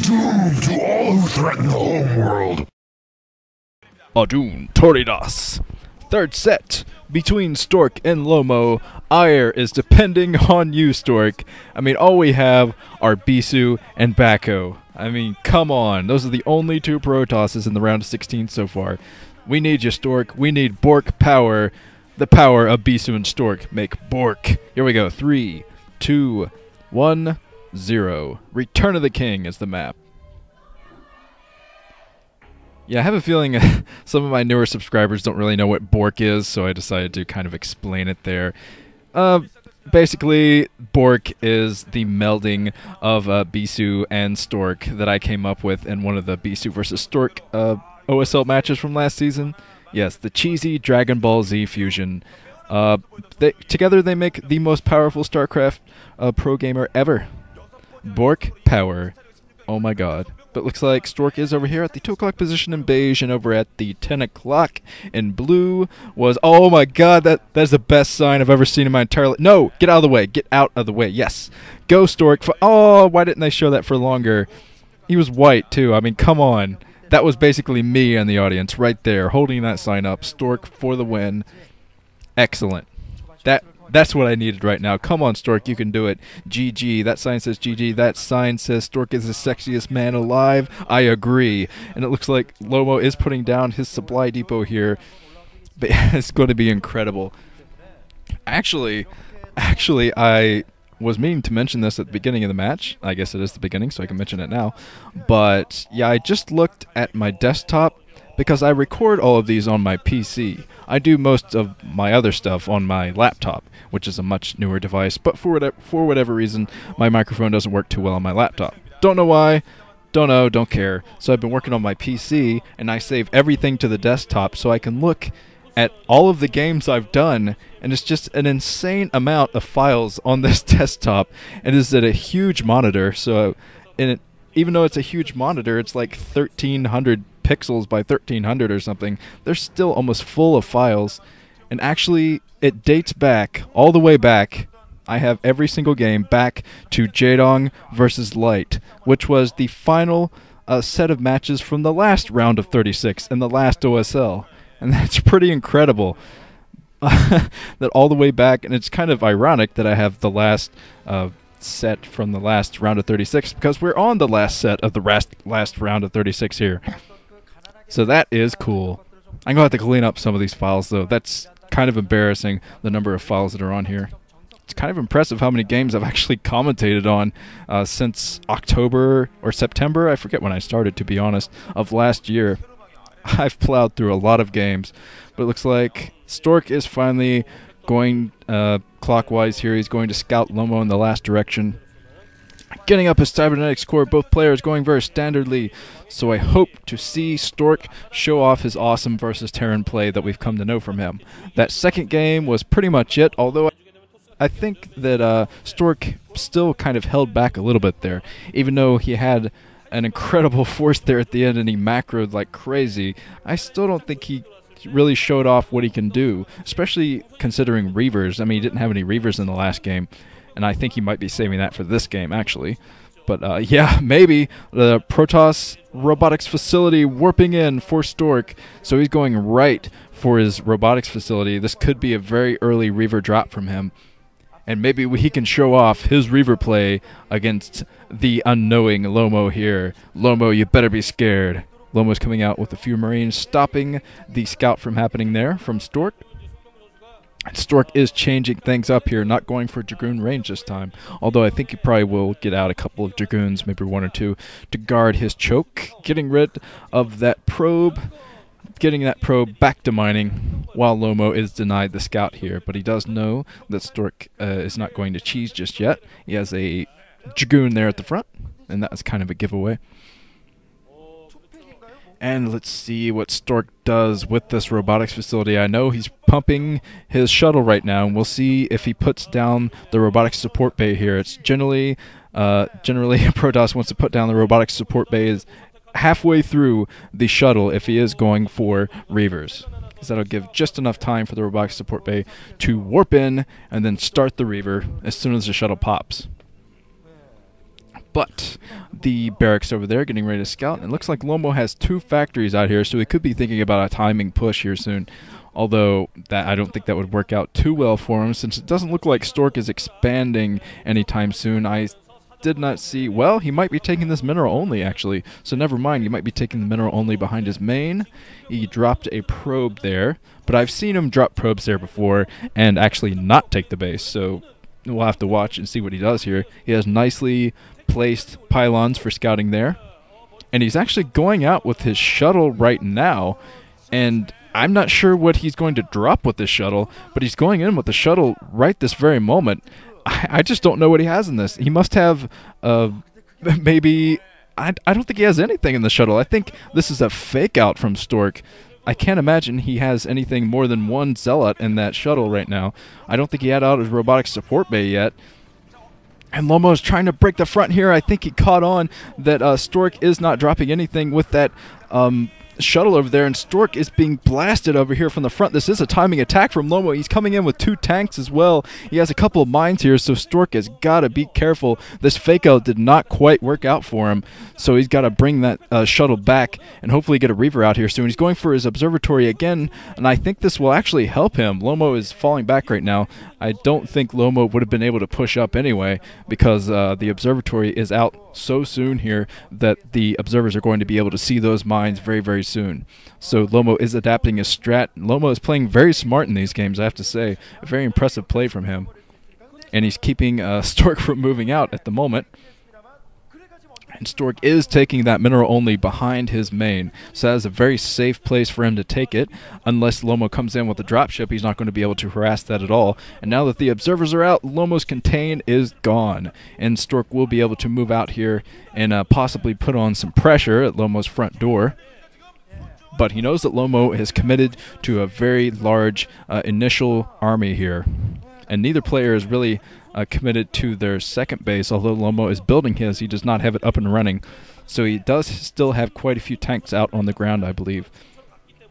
doom to all who threaten the homeworld. Adun Toridas. Third set between Stork and Lomo. Aiur is depending on you, Stork. I mean, all we have are Bisu and Bacchus. I mean, come on. Those are the only two Protosses in the round of 16 so far. We need you, Stork. We need Bork power. The power of Bisu and Stork make Bork. Here we go. 3, 2, 1, 0. Return of the King is the map. Yeah, I have a feeling some of my newer subscribers don't really know what Bork is, so I decided to kind of explain it there. Basically, Bork is the melding of Bisu and Stork that I came up with in one of the Bisu versus Stork OSL matches from last season. Yes, the cheesy Dragon Ball Z fusion. Together they make the most powerful StarCraft pro gamer ever. Bork power. Oh my god. But looks like Stork is over here at the 2 o'clock position in beige, and over at the 10 o'clock in blue was... Oh my god, that's the best sign I've ever seen in my entire life. No! Get out of the way. Get out of the way. Yes. Go, Stork. Oh, why didn't they show that for longer? He was white, too. I mean, come on. That was basically me in the audience right there, holding that sign up. Stork for the win. Excellent. That's what I needed right now. Come on, Stork, you can do it. GG. That sign says GG. That sign says Stork is the sexiest man alive. I agree. And it looks like Lomo is putting down his supply depot here. But it's going to be incredible. Actually, I was meaning to mention this at the beginning of the match. I guess it is the beginning, so I can mention it now. But, yeah, I just looked at my desktop because I record all of these on my PC. I do most of my other stuff on my laptop, which is a much newer device, but for whatever reason, my microphone doesn't work too well on my laptop. Don't know why, don't know, don't care. So I've been working on my PC, and I save everything to the desktop so I can look at all of the games I've done, and it's just an insane amount of files on this desktop, and it's at a huge monitor, so even though it's a huge monitor, it's like 1,300 pixels by 1300 or something. They're still almost full of files, and actually it dates back all the way back. I have every single game back to Jaedong versus Light, which was the final set of matches from the last round of 36 in the last OSL, and that's pretty incredible. That all the way back, and it's kind of ironic that I have the last set from the last round of 36 because we're on the last set of the last round of 36 here. So that is cool. I'm going to have to clean up some of these files, though. That's kind of embarrassing, the number of files that are on here. It's kind of impressive how many games I've actually commentated on since October or September. I forget when I started, to be honest, of last year. I've plowed through a lot of games. But it looks like Stork is finally going clockwise here. He's going to scout Lomo in the last direction. Getting up his cybernetics core, both players going very standardly, so I hope to see Stork show off his awesome versus Terran play that we've come to know from him. That second game was pretty much it, although I think that Stork still kind of held back a little bit there. Even though he had an incredible force there at the end and he macroed like crazy, I still don't think he really showed off what he can do, especially considering Reavers. I mean, he didn't have any Reavers in the last game, and I think he might be saving that for this game, actually. But, yeah, maybe. The Protoss robotics facility warping in for Stork. So he's going right for his robotics facility. This could be a very early Reaver drop from him. And maybe he can show off his Reaver play against the unknowing Lomo here. Lomo, you better be scared. Lomo's coming out with a few Marines, stopping the scout from happening there from Stork. Stork is changing things up here, not going for Dragoon range this time, although I think he probably will get out a couple of Dragoons, maybe one or two, to guard his choke, getting rid of that probe, getting that probe back to mining, while Lomo is denied the scout here, but he does know that Stork is not going to cheese just yet. He has a Dragoon there at the front, and that's kind of a giveaway. And let's see what Stork does with this robotics facility. I know he's pumping his shuttle right now, and we'll see if he puts down the robotics support bay here. It's generally Protoss wants to put down the robotics support bay is halfway through the shuttle if he is going for Reavers, because that'll give just enough time for the robotics support bay to warp in and then start the Reaver as soon as the shuttle pops. But the barracks over there getting ready to scout. And it looks like Lomo has 2 factories out here, so he could be thinking about a timing push here soon. Although I don't think that would work out too well for him, since it doesn't look like Stork is expanding anytime soon. I did not see... Well, he might be taking this mineral only, actually. So never mind, he might be taking the mineral only behind his main. He dropped a probe there, but I've seen him drop probes there before and actually not take the base, so we'll have to watch and see what he does here. He has nicely placed pylons for scouting there, and he's actually going out with his shuttle right now, and I'm not sure what he's going to drop with this shuttle, but he's going in with the shuttle right this very moment. I just don't know what he has in this. He must have maybe... I don't think he has anything in the shuttle. I think this is a fake out from Stork. I can't imagine he has anything more than 1 zealot in that shuttle right now. I don't think he had out his robotic support bay yet. And Lomo is trying to break the front here. I think he caught on that Stork is not dropping anything with that shuttle over there, and Stork is being blasted over here from the front. This is a timing attack from Lomo. He's coming in with 2 tanks as well. He has a couple of mines here, so Stork has got to be careful. This fake out did not quite work out for him, so he's got to bring that shuttle back and hopefully get a Reaver out here soon. He's going for his observatory again, and I think this will actually help him. Lomo is falling back right now. I don't think Lomo would have been able to push up anyway, because the observatory is out so soon here that the observers are going to be able to see those mines very, very soon. So Lomo is adapting his strat. Lomo is playing very smart in these games, I have to say. A very impressive play from him. And he's keeping Stork from moving out at the moment. And Stork is taking that mineral only behind his main. So that is a very safe place for him to take it. Unless Lomo comes in with a dropship, he's not going to be able to harass that at all. And now that the observers are out, Lomo's contain is gone. And Stork will be able to move out here and possibly put on some pressure at Lomo's front door. But he knows that Lomo is committed to a very large initial army here. And neither player is really committed to their second base. Although Lomo is building his, he does not have it up and running. So he does still have quite a few tanks out on the ground, I believe.